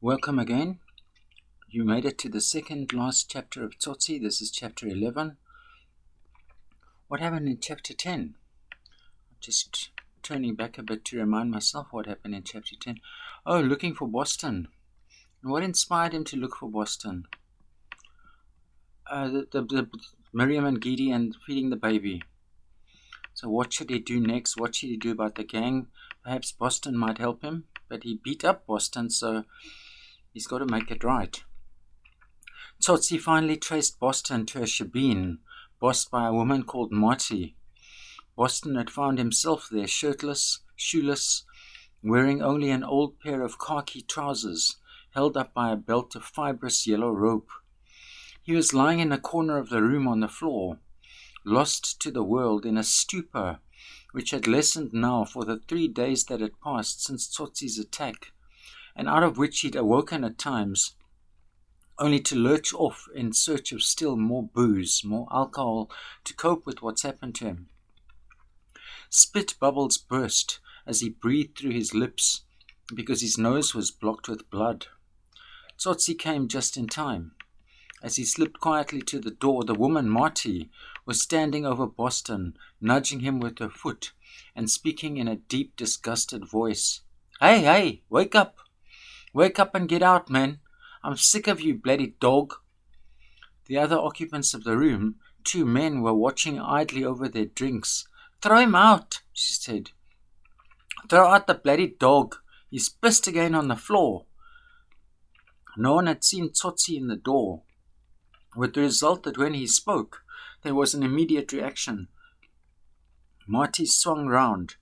Welcome again. You made it to the second last chapter of Tsotsi. This is chapter 11. What happened in chapter 10? Just turning back a bit to remind myself what happened in chapter 10. Oh, looking for Boston. And what inspired him to look for Boston? The Miriam and Gideon feeding the baby. So what should he do next? What should he do about the gang? Perhaps Boston might help him, but he beat up Boston, so he's got to make it right. Tsotsi finally traced Boston to a shebeen, bossed by a woman called Marty. Boston had found himself there, shirtless, shoeless, wearing only an old pair of khaki trousers, held up by a belt of fibrous yellow rope. He was lying in a corner of the room on the floor, lost to the world in a stupor, which had lessened now for the 3 days that had passed since Tsotsi's attack, and out of which he'd awoken at times, only to lurch off in search of still more booze, more alcohol, to cope with what's happened to him. Spit bubbles burst as he breathed through his lips, because his nose was blocked with blood. Tsotsi came just in time. As he slipped quietly to the door, the woman Marty was standing over Boston, nudging him with her foot, and speaking in a deep, disgusted voice. Hey, wake up! Wake up and get out, man! I'm sick of you, bloody dog! The other occupants of the room, 2 men, were watching idly over their drinks. Throw him out, she said. Throw out the bloody dog. He's pissed again on the floor. No one had seen Tsotsi in the door, with the result that when he spoke, there was an immediate reaction. Marty swung round,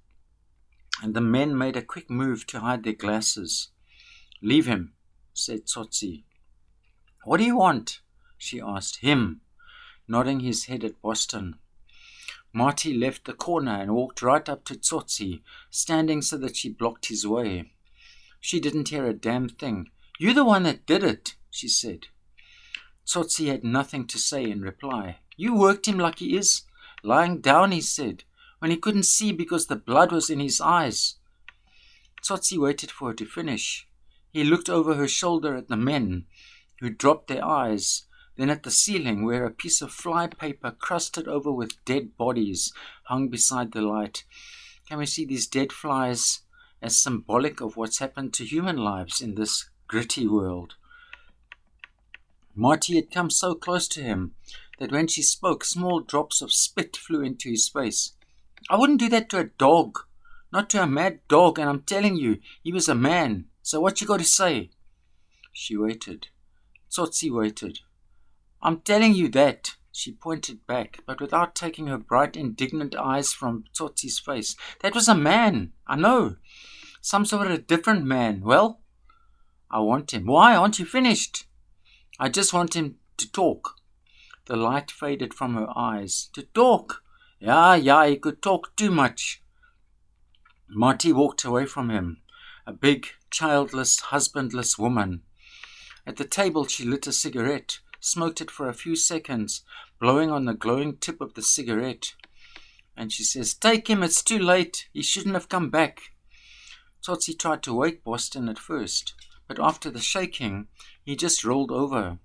and the men made a quick move to hide their glasses. Leave him, said Tsotsi. What do you want? She asked him, nodding his head at Boston. Marty left the corner and walked right up to Tsotsi, standing so that she blocked his way. She didn't hear a damn thing. You're the one that did it, she said. Tsotsi had nothing to say in reply. You worked him like he is. Lying down, he said, when he couldn't see because the blood was in his eyes. Tsotsi waited for her to finish. He looked over her shoulder at the men, who dropped their eyes, then at the ceiling where a piece of fly paper crusted over with dead bodies hung beside the light. Can we see these dead flies as symbolic of what's happened to human lives in this gritty world? Marty had come so close to him that when she spoke, small drops of spit flew into his face. I wouldn't do that to a dog, not to a mad dog, and I'm telling you, he was a man. So what you got to say? She waited. Tsotsi waited. I'm telling you that. She pointed back, but without taking her bright, indignant eyes from Tsotsi's face. That was a man, I know. Some sort of a different man. Well, I want him. Why? Aren't you finished? I just want him to talk. The light faded from her eyes. To talk? Yeah, he could talk too much. Marty walked away from him. A big, childless, husbandless woman. At the table she lit a cigarette, smoked it for a few seconds, blowing on the glowing tip of the cigarette. And she says, take him, it's too late. He shouldn't have come back. Tsotsi tried to wake Boston at first, but after the shaking, he just rolled over.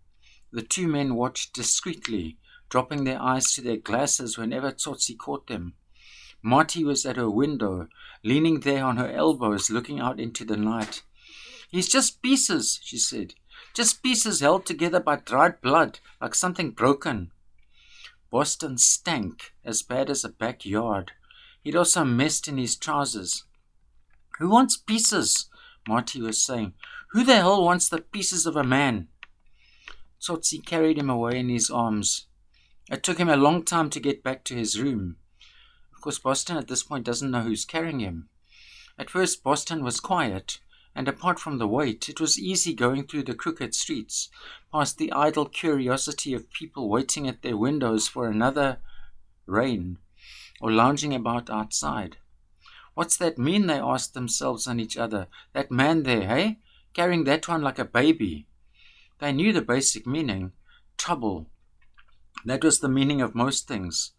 The 2 men watched discreetly, dropping their eyes to their glasses whenever Tsotsi caught them. Marty was at her window, leaning there on her elbows, looking out into the night. He's just pieces, she said. Just pieces held together by dried blood, like something broken. Boston stank as bad as a backyard. He'd also messed in his trousers. Who wants pieces? Marty was saying. Who the hell wants the pieces of a man? Tsotsi carried him away in his arms. It took him a long time to get back to his room. Of course, Boston at this point doesn't know who's carrying him. At first, Boston was quiet, and apart from the weight, it was easy going through the crooked streets, past the idle curiosity of people waiting at their windows for another rain, or lounging about outside. What's that mean, they asked themselves and each other. That man there, hey? Carrying that one like a baby. They knew the basic meaning. Trouble. That was the meaning of most things.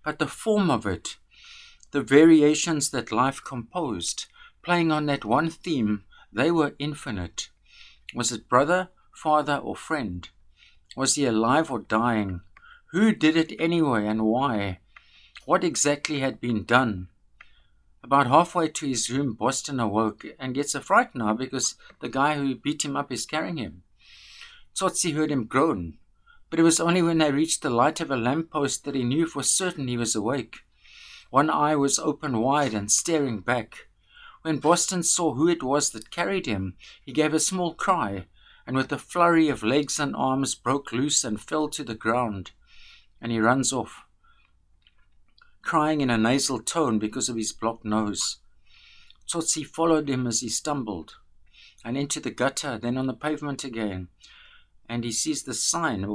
But the form of it, the variations that life composed, playing on that one theme, they were infinite. Was it brother, father, or friend? Was he alive or dying? Who did it anyway, and why? What exactly had been done? About halfway to his room, Boston awoke and gets a fright now because the guy who beat him up is carrying him. Tsotsi heard him groan, but it was only when they reached the light of a lamppost that he knew for certain he was awake. One eye was open wide and staring back. When Boston saw who it was that carried him, he gave a small cry, and with a flurry of legs and arms broke loose and fell to the ground. And he runs off, crying in a nasal tone because of his blocked nose. Tsotsi followed him as he stumbled, and into the gutter, then on the pavement again. And he sees the sign,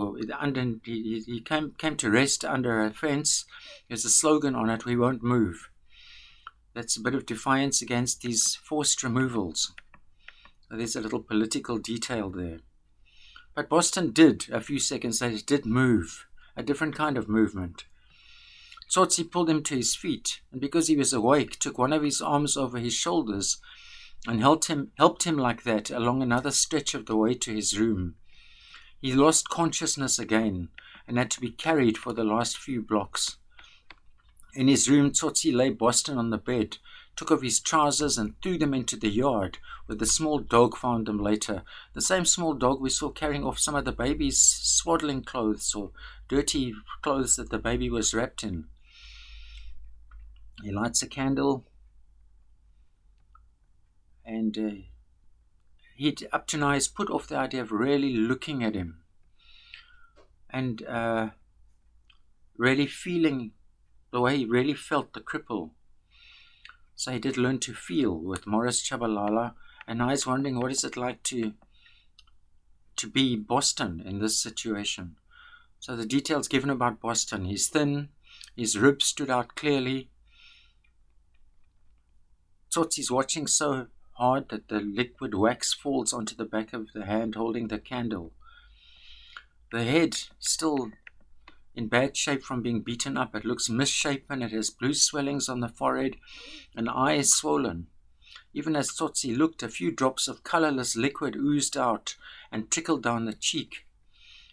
he came to rest under a fence. There's a slogan on it, "We won't move." That's a bit of defiance against these forced removals. So there's a little political detail there. But Boston did, a few seconds later, did move, a different kind of movement. Tsotsi pulled him to his feet, and because he was awake, took one of his arms over his shoulders and helped him like that along another stretch of the way to his room. He lost consciousness again and had to be carried for the last few blocks. In his room, Tsotsi lay Boston on the bed, took off his trousers and threw them into the yard, where the small dog found them later. The same small dog we saw carrying off some of the baby's swaddling clothes or dirty clothes that the baby was wrapped in. He lights a candle, and he'd up to now has put off the idea of really looking at him and really feeling the way he really felt the cripple. So he did learn to feel with Morris Chabalala, and now he's wondering what is it like to be Boston in this situation. So the details given about Boston: he's thin, his ribs stood out clearly. Tsotsi's watching so hard that the liquid wax falls onto the back of the hand holding the candle. The head still in bad shape from being beaten up. It looks misshapen. It has blue swellings on the forehead. An eye is swollen. Even as Tsotsi looked, a few drops of colorless liquid oozed out and trickled down the cheek.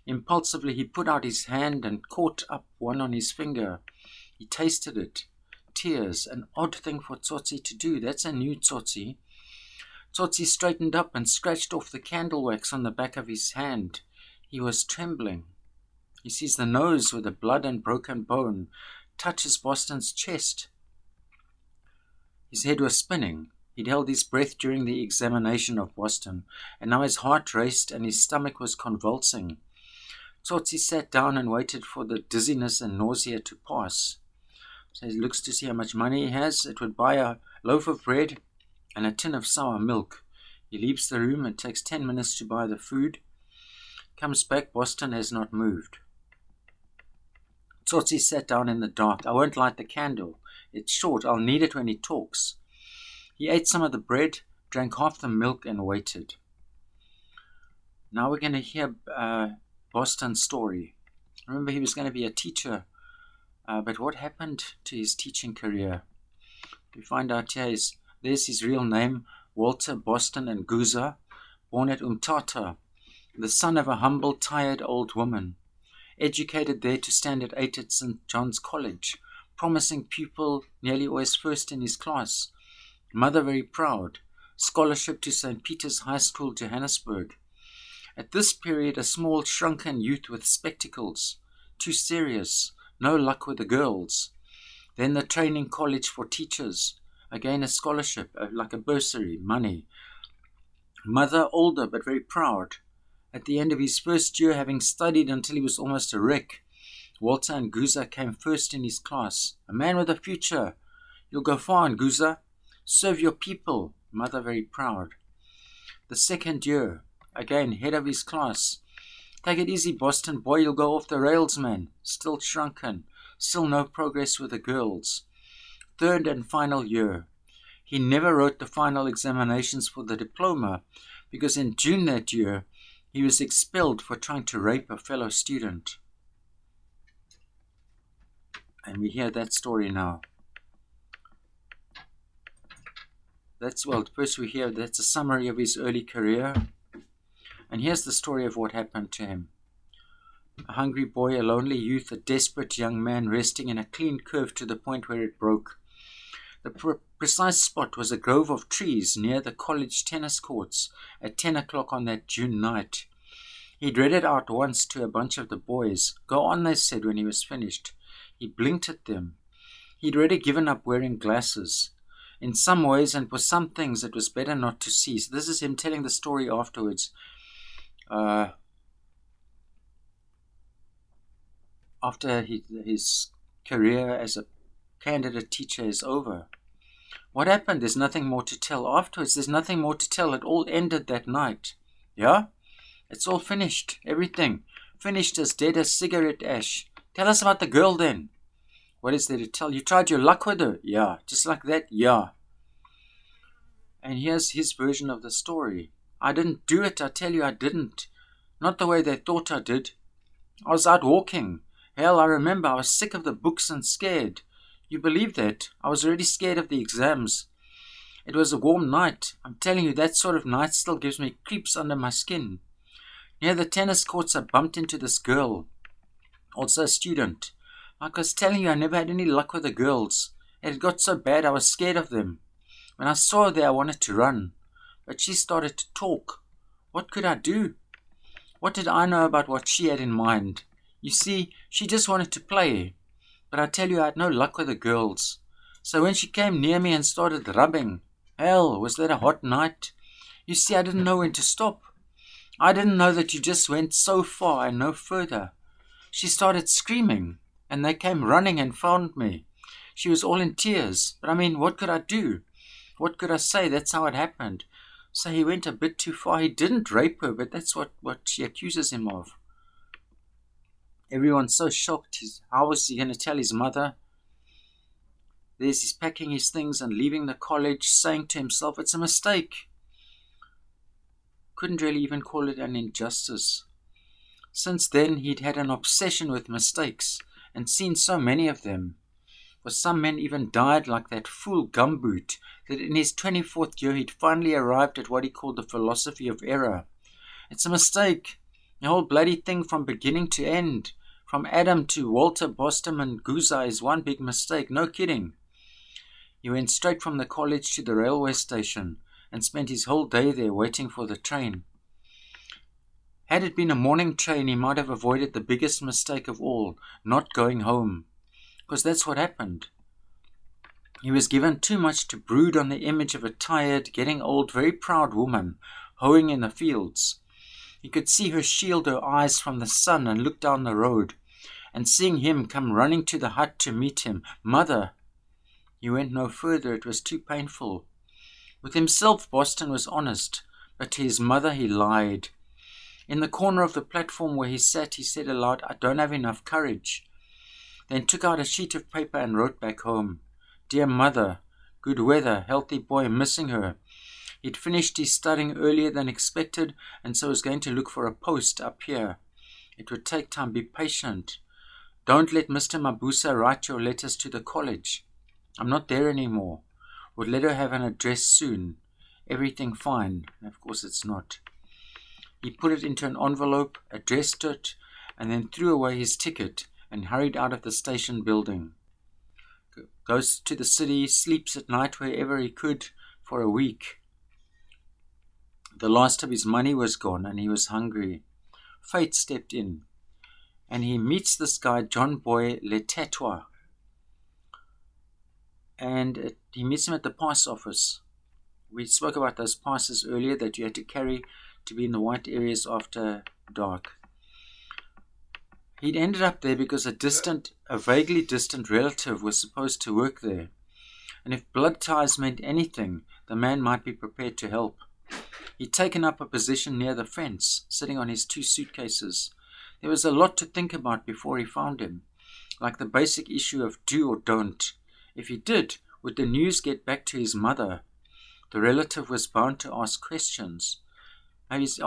Impulsively, he put out his hand and caught up one on his finger. He tasted it. Tears, an odd thing for Tsotsi to do. That's a new Tsotsi. Tsotsi straightened up and scratched off the candle wax on the back of his hand. He was trembling. He sees the nose with the blood and broken bone, touches Boston's chest. His head was spinning. He'd held his breath during the examination of Boston, and now his heart raced and his stomach was convulsing. Tsotsi sat down and waited for the dizziness and nausea to pass. So he looks to see how much money he has. It would buy a loaf of bread and a tin of sour milk. He leaves the room and takes 10 minutes to buy the food. Comes back, Boston has not moved. Tsotsi sat down in the dark. I won't light the candle. It's short. I'll need it when he talks. He ate some of the bread, drank half the milk, and waited. Now we're going to hear Boston's story. Remember, he was going to be a teacher, but what happened to his teaching career? We find out here there's his real name, Walter Boston and Guza, born at Umtata, the son of a humble, tired old woman. Educated there to stand at 8 at St. John's College, promising pupil, nearly always first in his class. Mother very proud. Scholarship to St. Peter's High School, Johannesburg. At this period, a small, shrunken youth with spectacles. Too serious. No luck with the girls. Then the training college for teachers. Again a scholarship, like a bursary, money. Mother older but very proud. At the end of his first year, having studied until he was almost a wreck, Walter and Guza came first in his class. A man with a future. You'll go far in Guza. Serve your people. Mother very proud. The second year, again head of his class. Take it easy, Boston boy, you'll go off the rails, man. Still shrunken. Still no progress with the girls. Third and final year. He never wrote the final examinations for the diploma because in June that year, he was expelled for trying to rape a fellow student. And we hear that story now. First we hear that's a summary of his early career. And here's the story of what happened to him. A hungry boy, a lonely youth, a desperate young man resting in a clean curve to the point where it broke. The precise spot was a grove of trees near the college tennis courts at 10 o'clock on that June night. He'd read it out once to a bunch of the boys. Go on, they said when he was finished. He blinked at them. He'd already given up wearing glasses. In some ways and for some things it was better not to see. So this is him telling the story afterwards. After his career as a candidate teacher is over. What happened? There's nothing more to tell afterwards. There's nothing more to tell. It all ended that night. Yeah? It's all finished. Everything. Finished as dead as cigarette ash. Tell us about the girl then. What is there to tell? You tried your luck with her? Yeah. Just like that? Yeah. And here's his version of the story. I didn't do it. I tell you I didn't. Not the way they thought I did. I was out walking. Hell, I remember I was sick of the books and scared. You believe that? I was already scared of the exams. It was a warm night. I'm telling you, that sort of night still gives me creeps under my skin. Near the tennis courts, I bumped into this girl, also a student. Like I was telling you, I never had any luck with the girls. It had got so bad I was scared of them. When I saw her there, I wanted to run. But she started to talk. What could I do? What did I know about what she had in mind? You see, she just wanted to play. But I tell you, I had no luck with the girls. So when she came near me and started rubbing, hell, was that a hot night? You see, I didn't know when to stop. I didn't know that you just went so far and no further. She started screaming, and they came running and found me. She was all in tears. But I mean, what could I do? What could I say? That's how it happened. So he went a bit too far. He didn't rape her, but that's what she accuses him of. Everyone's so shocked. How was he going to tell his mother? He's packing his things and leaving the college, saying to himself, it's a mistake. Couldn't really even call it an injustice. Since then, he'd had an obsession with mistakes and seen so many of them. For some men even died like that fool Gumboot, that in his 24th year he'd finally arrived at what he called the philosophy of error. It's a mistake. The whole bloody thing from beginning to end. From Adam to Walter, Boston and Guza is one big mistake, no kidding. He went straight from the college to the railway station and spent his whole day there waiting for the train. Had it been a morning train, he might have avoided the biggest mistake of all, not going home. Because that's what happened. He was given too much to brood on the image of a tired, getting old, very proud woman hoeing in the fields. He could see her shield her eyes from the sun and look down the road, and seeing him come running to the hut to meet him, Mother. He went no further, it was too painful. With himself, Boston was honest, but to his mother he lied. In the corner of the platform where he sat, he said aloud, I don't have enough courage. Then took out a sheet of paper and wrote back home. Dear Mother, good weather, healthy boy, missing her. He'd finished his studying earlier than expected, and so was going to look for a post up here. It would take time, be patient. Don't let Mr. Mabusa write your letters to the college. I'm not there anymore. Would let her have an address soon. Everything fine. Of course it's not. He put it into an envelope, addressed it, and then threw away his ticket and hurried out of the station building. Goes to the city, sleeps at night wherever he could for a week. The last of his money was gone and he was hungry. Fate stepped in and he meets this guy, John Boy Letetwa. And he meets him at the pass office. We spoke about those passes earlier that you had to carry to be in the white areas after dark. He'd ended up there because a vaguely distant relative was supposed to work there. And if blood ties meant anything, the man might be prepared to help. He'd taken up a position near the fence, sitting on his 2 suitcases. There was a lot to think about before he found him, like the basic issue of do or don't. If he did, would the news get back to his mother? The relative was bound to ask questions. Maybe he's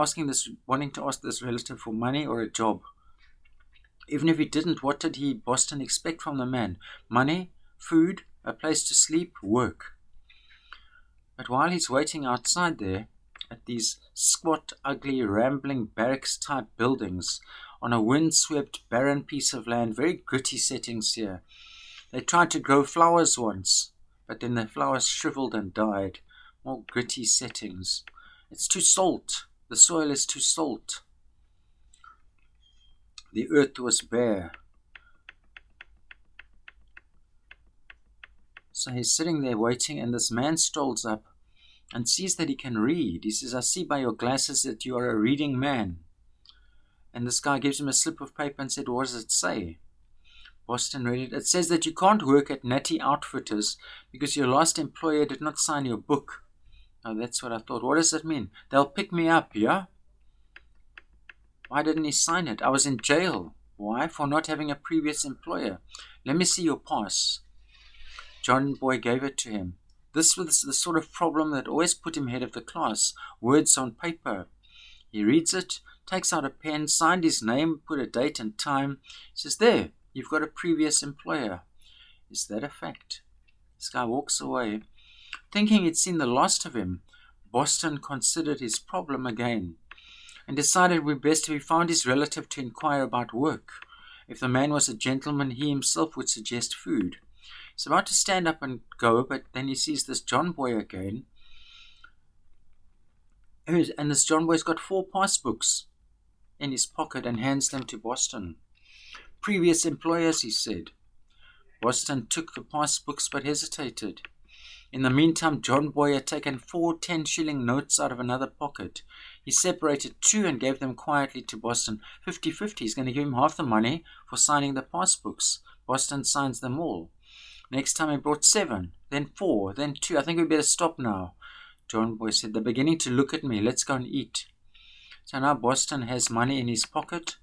wanting to ask this relative for money or a job. Even if he didn't, what did Boston expect from the man? Money, food, a place to sleep, work. But while he's waiting outside there, at these squat, ugly, rambling barracks-type buildings on a wind-swept, barren piece of land, very gritty settings here. They tried to grow flowers once, but then the flowers shriveled and died. More gritty settings. It's too salt. The soil is too salt. The earth was bare. So he's sitting there waiting, and this man strolls up and sees that he can read. He says, "I see by your glasses that you are a reading man." And this guy gives him a slip of paper and said, "What does it say?" Boston read it. "It says that you can't work at Natty Outfitters because your last employer did not sign your book." Oh, that's what I thought. What does that mean? They'll pick me up, yeah? Why didn't he sign it? I was in jail. Why? For not having a previous employer. Let me see your pass. John Boy gave it to him. This was the sort of problem that always put him head of the class. Words on paper. He reads it, takes out a pen, signed his name, put a date and time. He says, "There, you've got a previous employer." Is that a fact? This guy walks away. Thinking he'd seen the last of him, Boston considered his problem again and decided it would be best if he found his relative to inquire about work. If the man was a gentleman, he himself would suggest food. He's about to stand up and go, but then he sees this John Boy again. And this John Boy's got 4 passbooks in his pocket and hands them to Boston. "Previous employers," he said. Boston took the passbooks but hesitated. In the meantime, John Boy had taken 4 10-shilling notes out of another pocket. He separated 2 and gave them quietly to Boston. 50-50. He's going to give him half the money for signing the passbooks. Boston signs them all. Next time he brought 7, then 4, then 2. "I think we better stop now." John Boy said, "They're beginning to look at me. Let's go and eat." So now Boston has money in his pocket.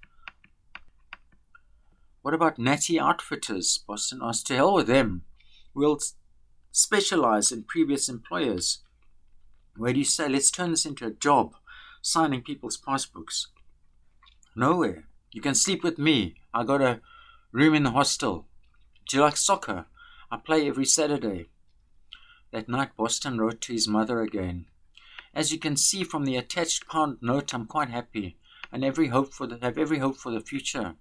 "What about Natty Outfitters?" Boston asked. "To hell with them. We'll specialize in previous employers. Where do you say? Let's turn this into a job, signing people's passbooks." "Nowhere. You can sleep with me. I got a room in the hostel. Do you like soccer? I play every Saturday." That night Boston wrote to his mother again. "As you can see from the attached pound note, I'm quite happy and have every hope for the future.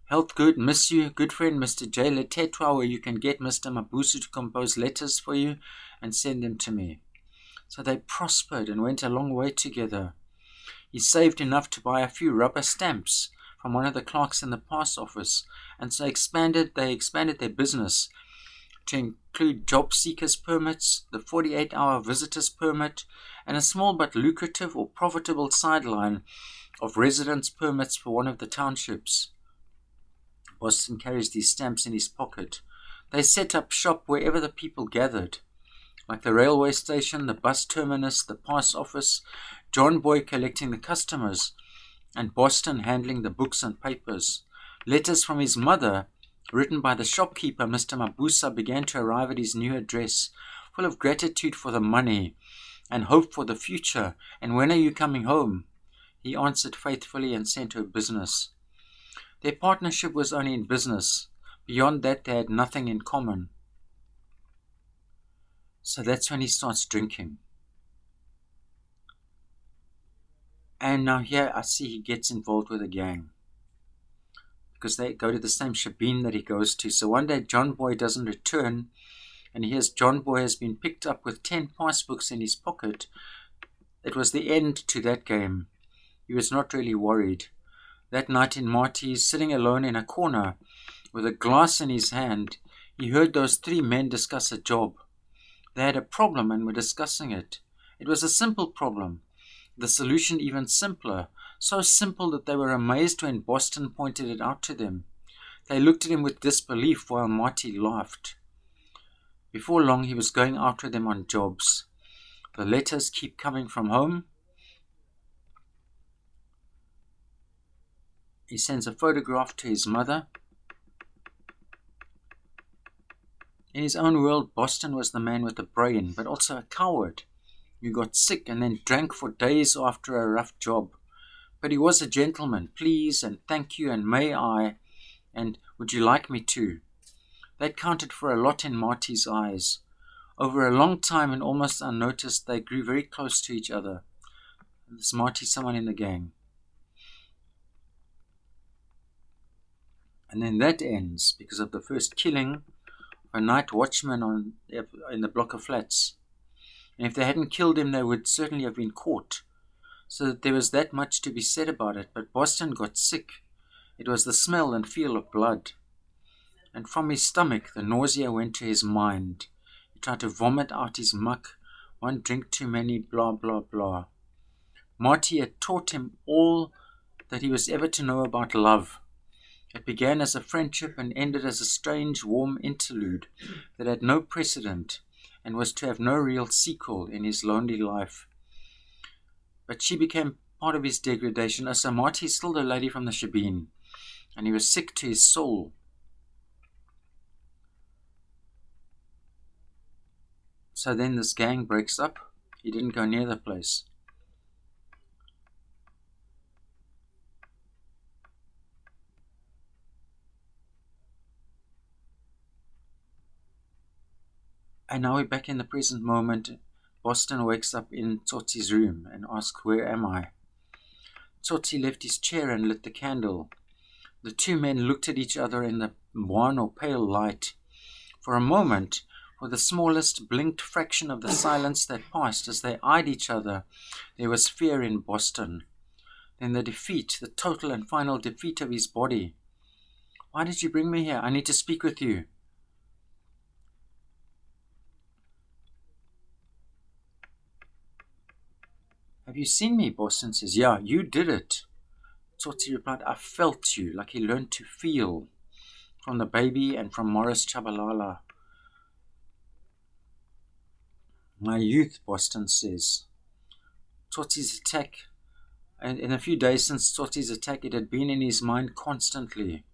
Health good, miss you, good friend Mr. J. Letetwa, where you can get Mr. Mabusu to compose letters for you and send them to me." So they prospered and went a long way together. He saved enough to buy a few rubber stamps from one of the clerks in the pass office, and so they expanded their business to include job seekers permits, the 48-hour visitors permit, and a small but lucrative or profitable sideline of residence permits for one of the townships. Boston carries these stamps in his pocket. They set up shop wherever the people gathered, like the railway station, the bus terminus, the pass office, John Boy collecting the customers, and Boston handling the books and papers. Letters from his mother, written by the shopkeeper, Mr. Mabusa, began to arrive at his new address, full of gratitude for the money and hope for the future. "And when are you coming home?" He answered faithfully and sent her business. Their partnership was only in business. Beyond that, they had nothing in common. So that's when he starts drinking. And now here I see he gets involved with a gang, because they go to the same shebeen that he goes to. So one day John Boy doesn't return, and he hears John Boy has been picked up with 10 passbooks in his pocket. It was the end to that game. He was not really worried. That night in Marty's, sitting alone in a corner with a glass in his hand, he heard those 3 men discuss a job. They had a problem and were discussing it. It was a simple problem, the solution even simpler, so simple that they were amazed when Boston pointed it out to them. They looked at him with disbelief while Marty laughed. Before long he was going after them on jobs. The letters keep coming from home. He sends a photograph to his mother. In his own world, Boston was the man with the brain, but also a coward. He got sick and then drank for days after a rough job. But he was a gentleman. "Please" and "thank you" and "may I" and "would you like me to?" That counted for a lot in Marty's eyes. Over a long time and almost unnoticed, they grew very close to each other. This Marty's someone in the gang. And then that ends because of the first killing of a night watchman in the block of flats. And if they hadn't killed him, they would certainly have been caught. So that there was that much to be said about it. But Boston got sick. It was the smell and feel of blood. And from his stomach, the nausea went to his mind. He tried to vomit out his muck. One drink too many, blah, blah, blah. Marty had taught him all that he was ever to know about love. It began as a friendship and ended as a strange, warm interlude that had no precedent and was to have no real sequel in his lonely life. But she became part of his degradation. So Marty is still the lady from the shebeen, and he was sick to his soul. So then this gang breaks up. He didn't go near the place. And now we're back in the present moment. Boston wakes up in Tsotsi's room and asks, "Where am I?" Tsotsi left his chair and lit the candle. The two men looked at each other in the wan or pale light. For a moment, for the smallest blinked fraction of the silence that passed as they eyed each other, there was fear in Boston. Then the defeat, the total and final defeat of his body. "Why did you bring me here? I need to speak with you." "Have you seen me?" Boston says. "Yeah, you did it." Tsotsi replied, "I felt you," like he learned to feel from the baby and from Morris Chabalala. "My youth," Boston says. Tsotsi's attack, and in a few days since Tsotsi's attack, it had been in his mind constantly.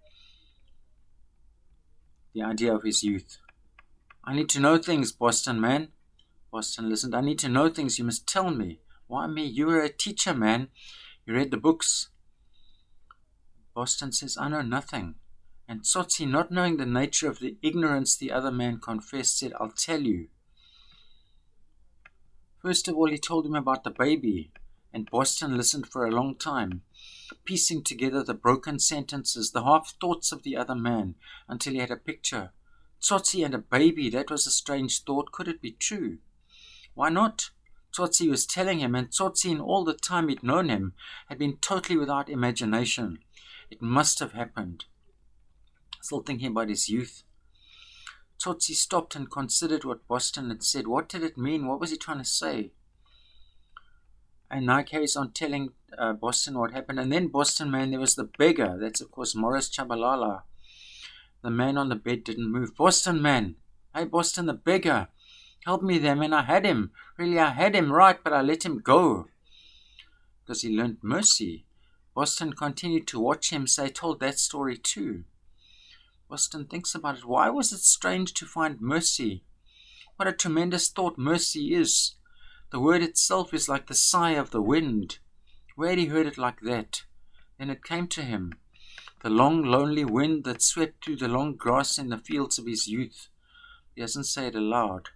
The idea of his youth. "I need to know things, Boston, man." Boston listened. "I need to know things. You must tell me." "Why me? You were a teacher, man. You read the books." Boston says, "I know nothing." And Tsotsi, not knowing the nature of the ignorance the other man confessed, said, "I'll tell you." First of all, he told him about the baby, and Boston listened for a long time, piecing together the broken sentences, the half-thoughts of the other man, until he had a picture. Tsotsi and a baby, that was a strange thought. Could it be true? Why not? Tsotsi was telling him, and Tsotsi, in all the time he'd known him, had been totally without imagination. It must have happened. Still thinking about his youth. Tsotsi stopped and considered what Boston had said. What did it mean? What was he trying to say? And now carries on telling Boston what happened. And then Boston, man, there was the beggar. That's, of course, Morris Chabalala. The man on the bed didn't move. "Boston, man. Hey, Boston, the beggar. Help me there, man. I had him. Really, I had him right, but I let him go." Because he learned mercy. Boston continued to watch him, so he told that story too. Boston thinks about it. Why was it strange to find mercy? What a tremendous thought mercy is. The word itself is like the sigh of the wind. Where had he heard it like that? Then it came to him. The long, lonely wind that swept through the long grass in the fields of his youth. He doesn't say it aloud.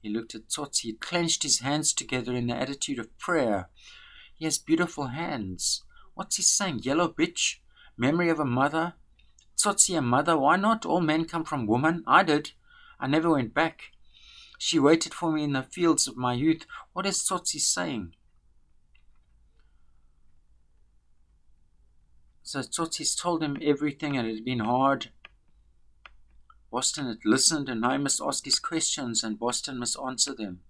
He looked at Tsotsi. He clenched his hands together in the attitude of prayer. He has beautiful hands. What's he saying? Yellow bitch? Memory of a mother? Tsotsi a mother? Why not? All men come from woman. I did. I never went back. She waited for me in the fields of my youth. What is Tsotsi saying? So Tsotsi's told him everything, and it had been hard. Boston had listened, and now he must ask his questions, and Boston must answer them.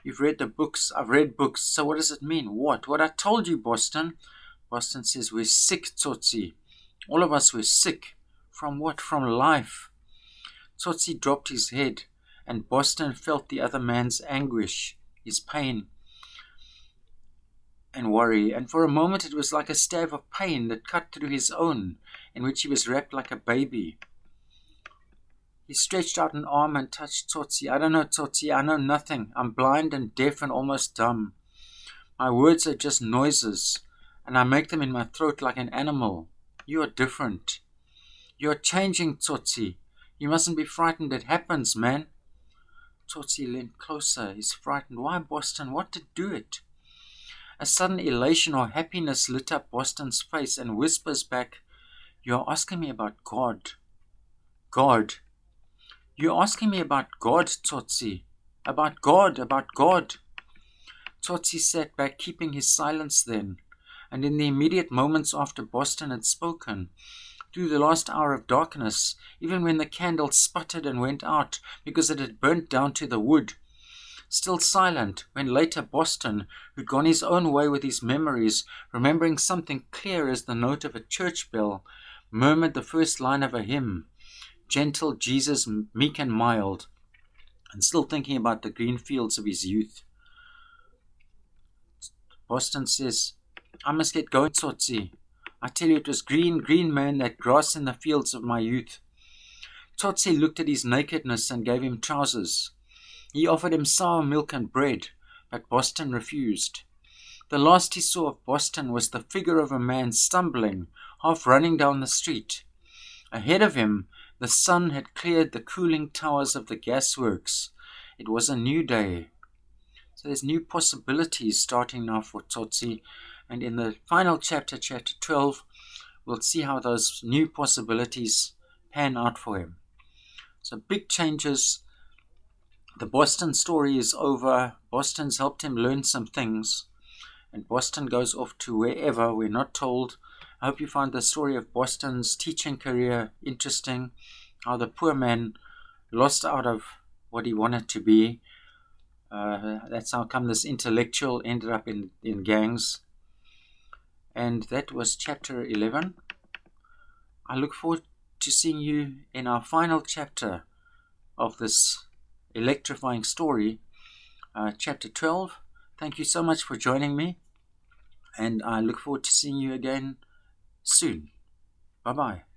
"You've read the books." "I've read books." "So what does it mean?" "What I told you, Boston." Boston says, "We're sick, Tsotsi. All of us were sick." "From what?" "From life." Tsotsi dropped his head, and Boston felt the other man's anguish, his pain and worry, and for a moment it was like a stab of pain that cut through his own, in which he was wrapped like a baby. He stretched out an arm and touched Tsotsi. "I don't know, Tsotsi. I know nothing. I'm blind and deaf and almost dumb. My words are just noises, and I make them in my throat like an animal. You are different. You are changing, Tsotsi. You mustn't be frightened. It happens, man." Tsotsi leaned closer. He's frightened. Why Boston? What did do it? A sudden elation or happiness lit up Boston's face and whispers back, "You're asking me about God." God. You're asking me about God, Tsotsi. About God, about God. Tsotsi sat back, keeping his silence then, and in the immediate moments after Boston had spoken, through the last hour of darkness, even when the candle sputtered and went out because it had burnt down to the wood, still silent, when later Boston, who'd gone his own way with his memories, remembering something clear as the note of a church bell, murmured the first line of a hymn, "Gentle Jesus, meek and mild," and still thinking about the green fields of his youth. Boston says, "I must get going, Tsotsi. I tell you, it was green, green, man, that grass in the fields of my youth." Tsotsi looked at his nakedness and gave him trousers. He offered him sour milk and bread, but Boston refused. The last he saw of Boston was the figure of a man stumbling, half running down the street. Ahead of him, the sun had cleared the cooling towers of the gasworks. It was a new day. So there's new possibilities starting now for Tsotsi. And in the final chapter, chapter 12, we'll see how those new possibilities pan out for him. So big changes. The Boston story is over. Boston's helped him learn some things. And Boston goes off to wherever, we're not told. I hope you find the story of Boston's teaching career interesting. How the poor man lost out of what he wanted to be. That's how come this intellectual ended up in gangs. And that was chapter 11. I look forward to seeing you in our final chapter of this electrifying story, chapter 12. Thank you so much for joining me, and I look forward to seeing you again soon. Bye-bye.